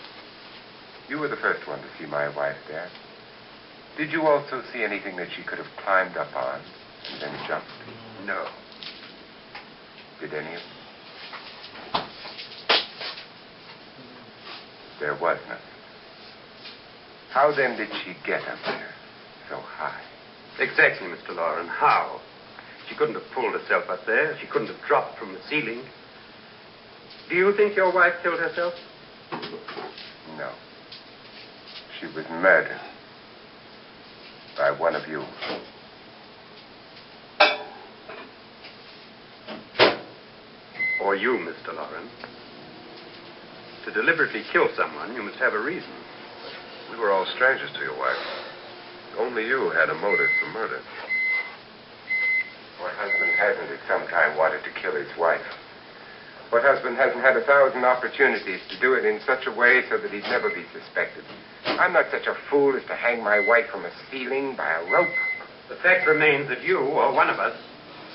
Speaker 3: You were the first one to see my wife there. Did you also see anything that she could have climbed up on and then jumped?
Speaker 5: No.
Speaker 3: Did any of you? There was nothing. How then did she get up there so high?
Speaker 5: Exactly, Mr. Loren. How? She couldn't have pulled herself up there. She couldn't have dropped from the ceiling. Do you think your wife killed herself?
Speaker 3: No. She was murdered by one of you.
Speaker 5: Or you, Mr. Loren. To deliberately kill someone, you must have a reason.
Speaker 7: We were all strangers to your wife. Only you had a motive for murder.
Speaker 3: What husband hasn't at some time wanted to kill his wife? What husband hasn't had 1,000 opportunities to do it in such a way so that he'd never be suspected? I'm not such a fool as to hang my wife from a ceiling by a rope.
Speaker 5: The fact remains that you, or one of us,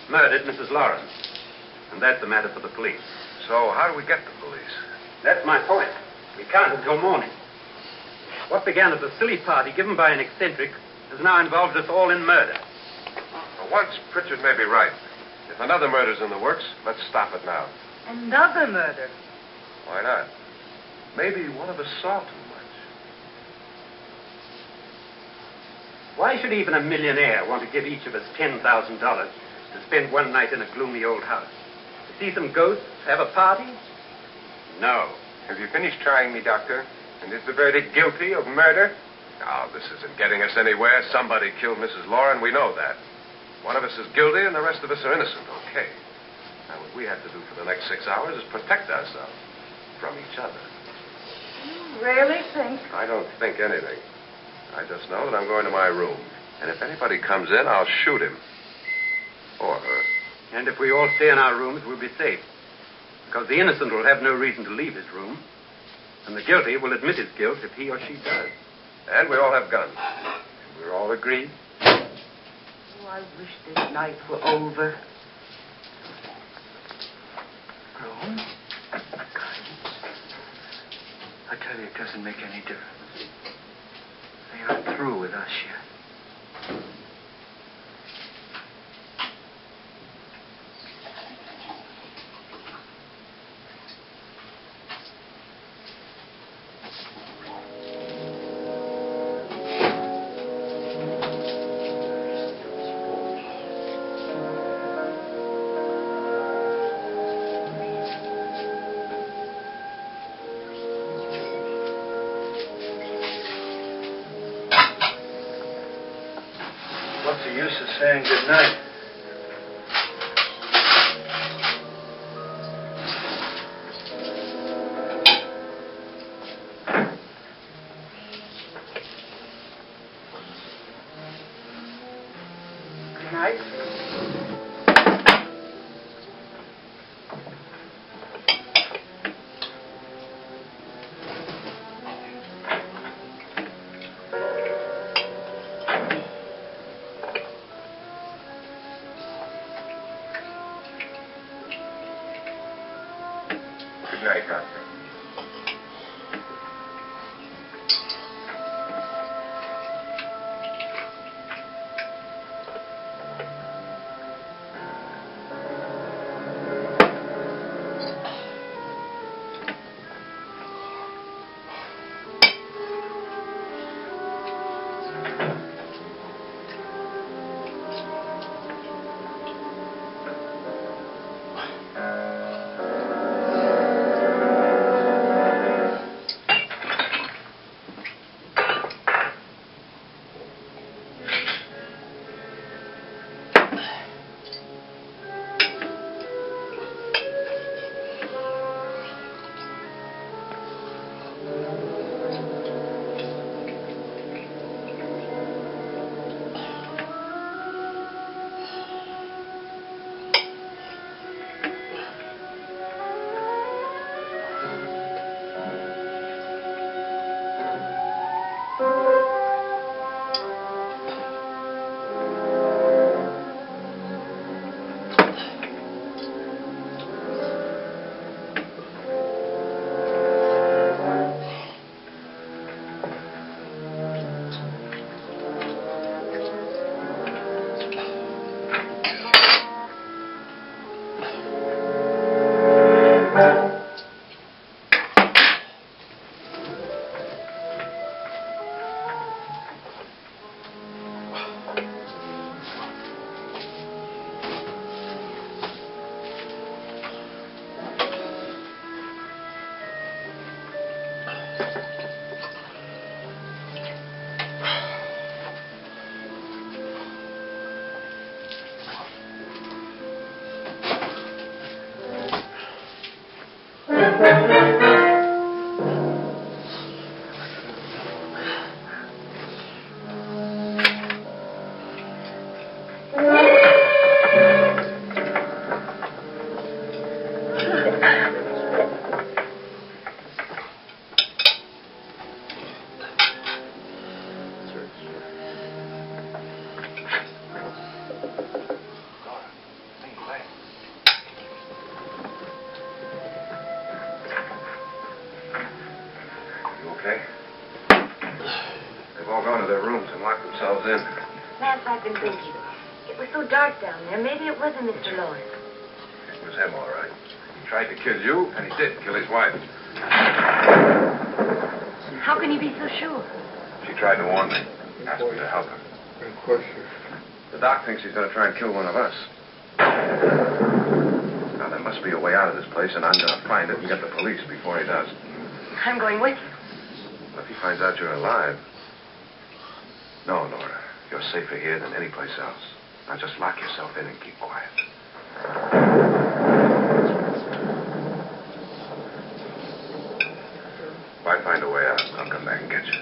Speaker 5: murdered Mrs. Lawrence. And that's a matter for the police.
Speaker 7: So how do we get the police?
Speaker 5: That's my point. We can't until morning. What began as a silly party given by an eccentric has now involved us all in murder.
Speaker 7: For once, Pritchard may be right. If another murder's in the works, let's stop it now.
Speaker 9: Another murder.
Speaker 7: Why not? Maybe one of us saw too much.
Speaker 5: Why should even a millionaire want to give each of us $10,000 to spend one night in a gloomy old house? To see some ghosts, have a party? No.
Speaker 3: Have you finished trying me, Doctor? And is the verdict guilty of murder?
Speaker 7: Now, this isn't getting us anywhere. Somebody killed Mrs. Loren. We know that. One of us is guilty and the rest of us are innocent. Okay. Now, what we have to do for the next 6 hours is protect ourselves from each other.
Speaker 9: You really think?
Speaker 7: I don't think anything. I just know that I'm going to my room. And if anybody comes in, I'll shoot him. Or her.
Speaker 5: And if we all stay in our rooms, we'll be safe. Because the innocent will have no reason to leave his room. And the guilty will admit his guilt if he or she does.
Speaker 7: And we all have guns.
Speaker 3: We're all agreed?
Speaker 8: I wish this night were over. Grown? I tell you, it doesn't make any difference. They aren't through with us yet. What's the use of saying good night? Good night.
Speaker 3: Good night, Doctor. Okay? They've all gone to their rooms and locked themselves in.
Speaker 4: Lance, I've been thinking. It was so dark down there. Maybe it wasn't Mr. Lawrence.
Speaker 7: It was him, all right. He tried to kill you, and he did kill his wife.
Speaker 4: How can you be so sure?
Speaker 7: She tried to warn me. Asked me to help her. The doc thinks he's going to try and kill one of us. Now, there must be a way out of this place, and I'm going to find it and get the police before he does.
Speaker 4: I'm going with you.
Speaker 7: If he finds out you're alive... No, Nora. You're safer here than any place else. Now just lock yourself in and keep quiet. If I find a way out, I'll come back and get you.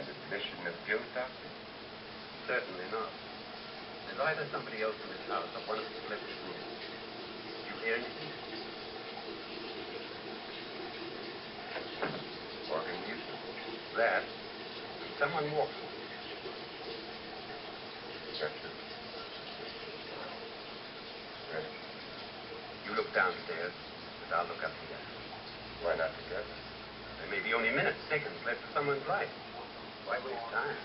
Speaker 3: admission of guilt, Doctor?
Speaker 5: Certainly not. There's either somebody else in this house or one of us left this room. Did you hear anything?
Speaker 3: Organ music?
Speaker 5: That. Someone walking.
Speaker 3: That's it. Ready?
Speaker 5: You look downstairs, and I'll look up here.
Speaker 3: Why not together?
Speaker 5: There may be only minutes, seconds left for someone's life. Why waste time?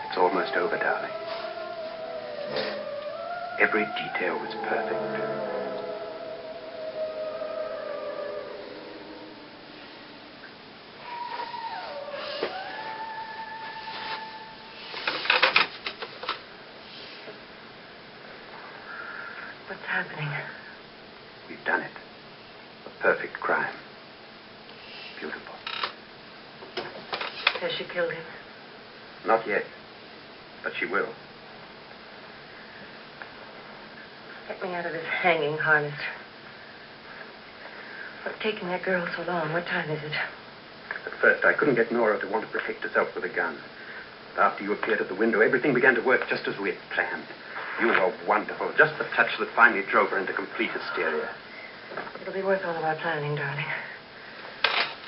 Speaker 5: It's almost over, darling. Every detail was perfect.
Speaker 4: What's happening?
Speaker 5: We've done it. A perfect crime. Beautiful.
Speaker 4: Has she killed him?
Speaker 5: Not yet, but she will.
Speaker 4: Get me out of this hanging harness. What's taking that girl so long? What time is it?
Speaker 5: At first, I couldn't get Nora to want to protect herself with a gun. But after you appeared at the window, everything began to work just as we had planned. You were wonderful. Just the touch that finally drove her into complete hysteria.
Speaker 4: It'll be worth all of our planning, darling.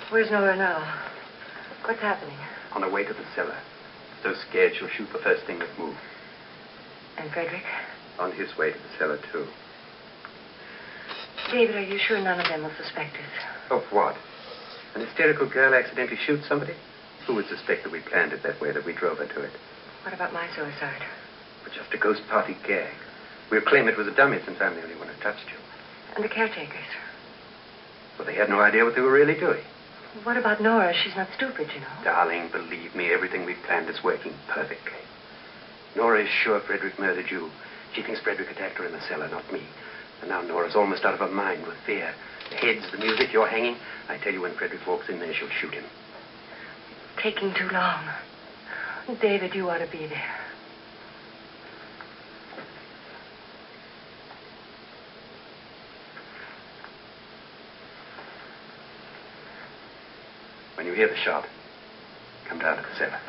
Speaker 4: Where's Nora now? What's happening?
Speaker 5: On her way to the cellar. So scared she'll shoot the first thing that moves.
Speaker 4: And Frederick?
Speaker 5: On his way to the cellar, too.
Speaker 4: David, are you sure none of them will suspect us?
Speaker 5: Of what? An hysterical girl accidentally shoots somebody? Who would suspect that we planned it that way, that we drove her to it?
Speaker 4: What about my suicide?
Speaker 5: But just a ghost party gag. We'll claim it was a dummy since I'm the only one who touched you.
Speaker 4: And the caretakers?
Speaker 5: Well, they had no idea what they were really doing.
Speaker 4: What about Nora? She's not stupid, you know.
Speaker 5: Darling, believe me, everything we've planned is working perfectly. Nora is sure Frederick murdered you. She thinks Frederick attacked her in the cellar, not me. And now Nora's almost out of her mind with fear. The heads, the music, you're hanging. I tell you, when Frederick walks in there, she'll shoot him.
Speaker 4: Taking too long. David, you ought to be there.
Speaker 5: When you hear the shot, come down to the cellar.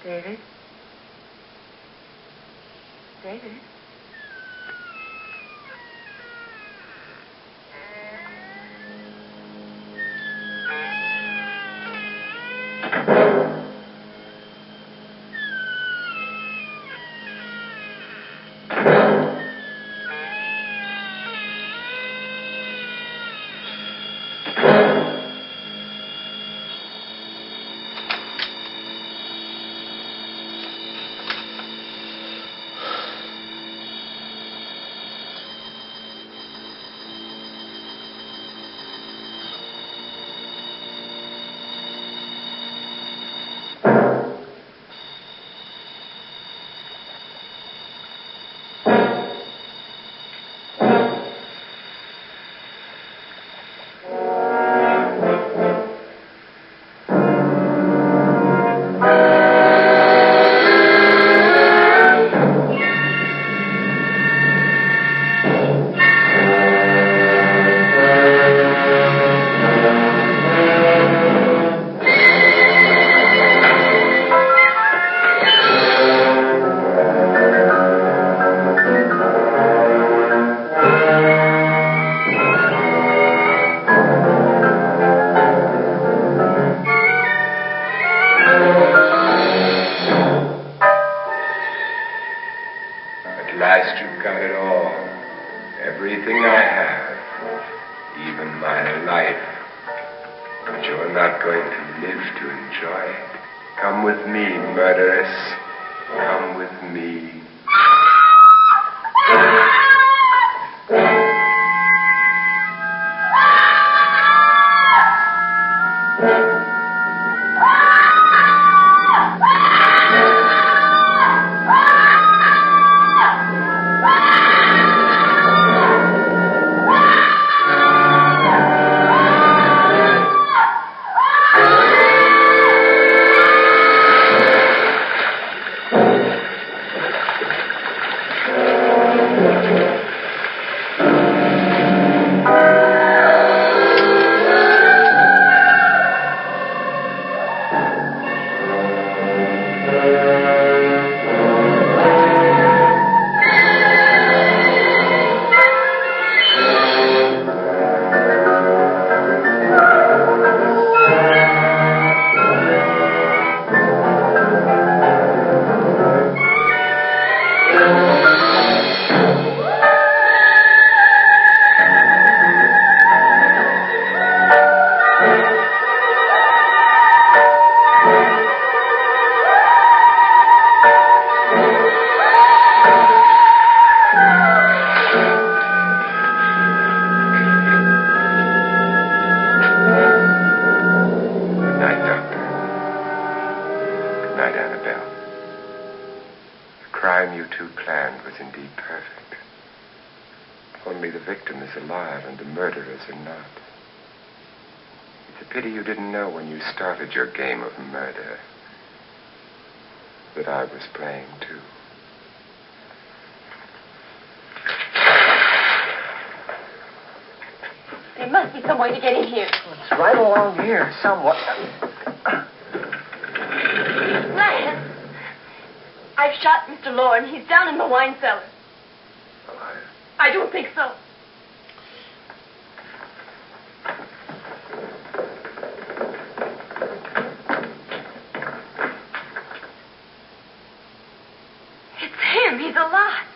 Speaker 4: David? David?
Speaker 3: At last you've got it all. Everything I have. Even my life. But you're not going to live to enjoy it. Come with me, murderess. Come with me. Only the victim is alive and the murderers are not. It's a pity you didn't know when you started your game of murder that I was playing too.
Speaker 6: There must be some way to get in here.
Speaker 8: It's right along here, somewhat.
Speaker 6: Lance! I've shot Mr. Lorne. He's down in the wine cellar.
Speaker 7: Alive?
Speaker 6: I don't think so. It's him. He's alive.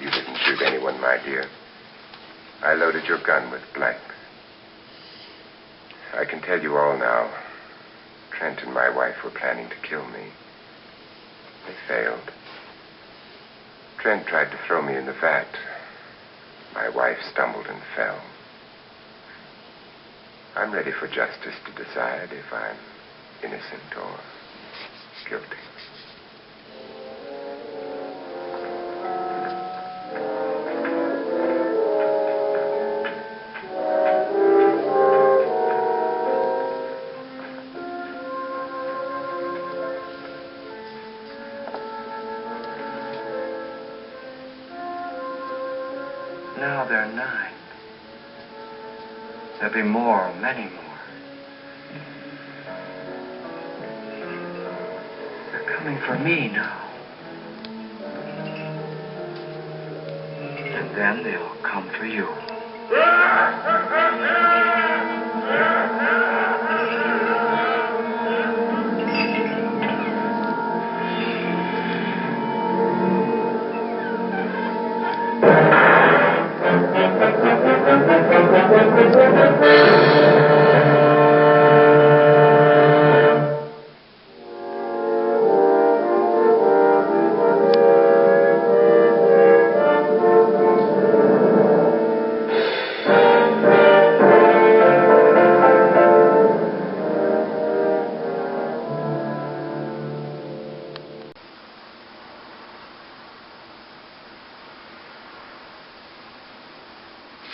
Speaker 3: You didn't shoot anyone, my dear. I loaded your gun with blanks. I can tell you all now. Trent and my wife were planning to kill me. They failed. Trent tried to throw me in the vat. My wife stumbled and fell. I'm ready for justice to decide if I'm innocent or guilty.
Speaker 8: Now there are 9. There'll be more, many more. coming for me now. And then they'll come for you.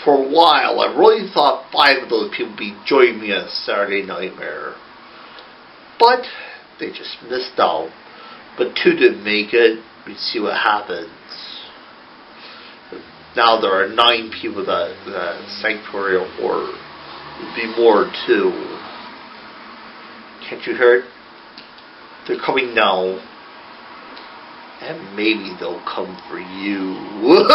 Speaker 1: For a while, I really thought 5 of those people would be joining me on Saturday Nightmare. But they just missed out. But 2 didn't make it. We see what happens. Now there are 9 people that Sanctuary of Horror. There'll be more too. Can't you hear it? They're coming now. And maybe they'll come for you.